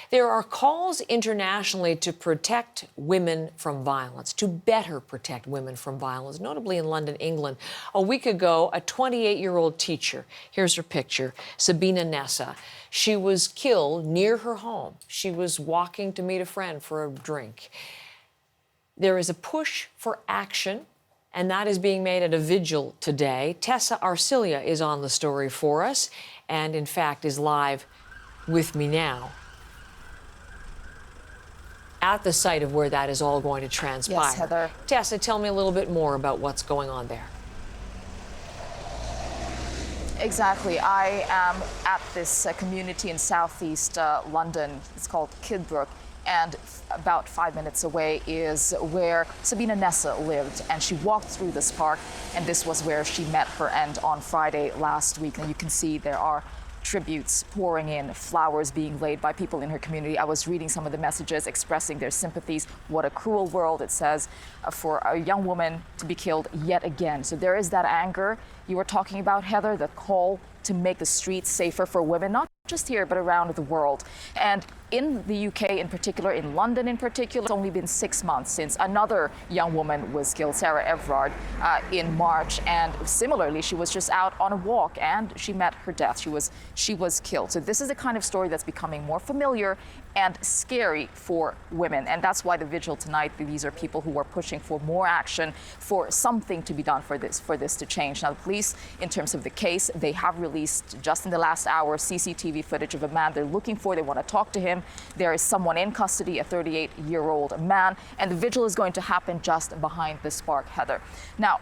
There are calls internationally to protect women from violence, to better protect women from violence, notably in London, England. A week ago, a 28-year-old teacher, here's her picture, Sabina Nessa. She was killed near her home. She was walking to meet a friend for a drink. There is a push for action, and that is being made at a vigil today. Tessa Arcilia is on the story for us, and in fact is live with me now at the site of where that is all going to transpire. Yes, Heather. Tessa, tell me a little bit more about what's going on there. Exactly. I am at this community in southeast London. It's called Kidbrooke. And about 5 minutes away is where Sabina Nessa lived. And she walked through this park, and this was where she met her end on Friday last week. And you can see there are tributes pouring in, flowers being laid by people in her community. I was reading some of the messages expressing their sympathies. What a cruel world, it says, for a young woman to be killed yet again. So there is that anger you were talking about, Heather, the call to make the streets safer for women, not just here, but around the world. And in the UK in particular, in London in particular, it's only been 6 months since another young woman was killed, Sarah Everard, in March. And similarly, she was just out on a walk and she met her death. She was killed. So this is the kind of story that's becoming more familiar and scary for women. And that's why the vigil tonight, these are people who are pushing for more action, for something to be done for this to change. Now, the police, in terms of the case, they have released just in the last hour CCTV footage of a man they're looking for. They want to talk to him. There is someone in custody, a 38-year-old man, and the vigil is going to happen just behind this park, Heather. Now,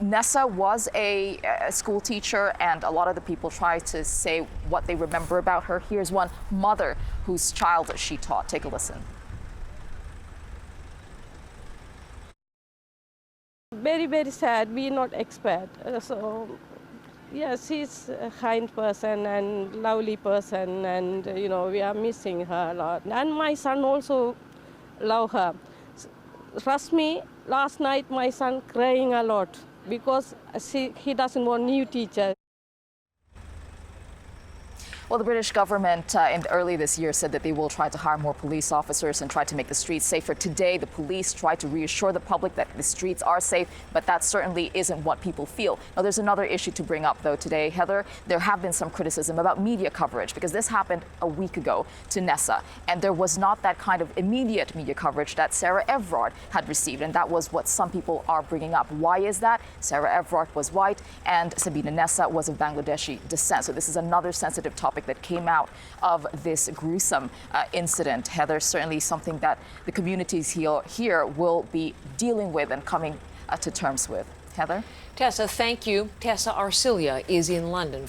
Nessa was a school teacher, and a lot of the people try to say what they remember about her. Here's one mother whose child she taught. Take a listen. Very, very sad. We not expect. Yes, she's a kind person and lovely person, and we are missing her a lot. And my son also love her. Trust me, last night my son crying a lot because he doesn't want new teacher. Well, the British government early this year said that they will try to hire more police officers and try to make the streets safer. Today, the police tried to reassure the public that the streets are safe, but that certainly isn't what people feel. Now, there's another issue to bring up, though, today, Heather. There have been some criticism about media coverage because this happened a week ago to Nessa, and there was not that kind of immediate media coverage that Sarah Everard had received, and that was what some people are bringing up. Why is that? Sarah Everard was white, and Sabina Nessa was of Bangladeshi descent. So this is another sensitive topic that came out of this gruesome incident. Heather, certainly something that the communities here will be dealing with and coming to terms with. Heather? Tessa, thank you. Tessa Arcilia is in London.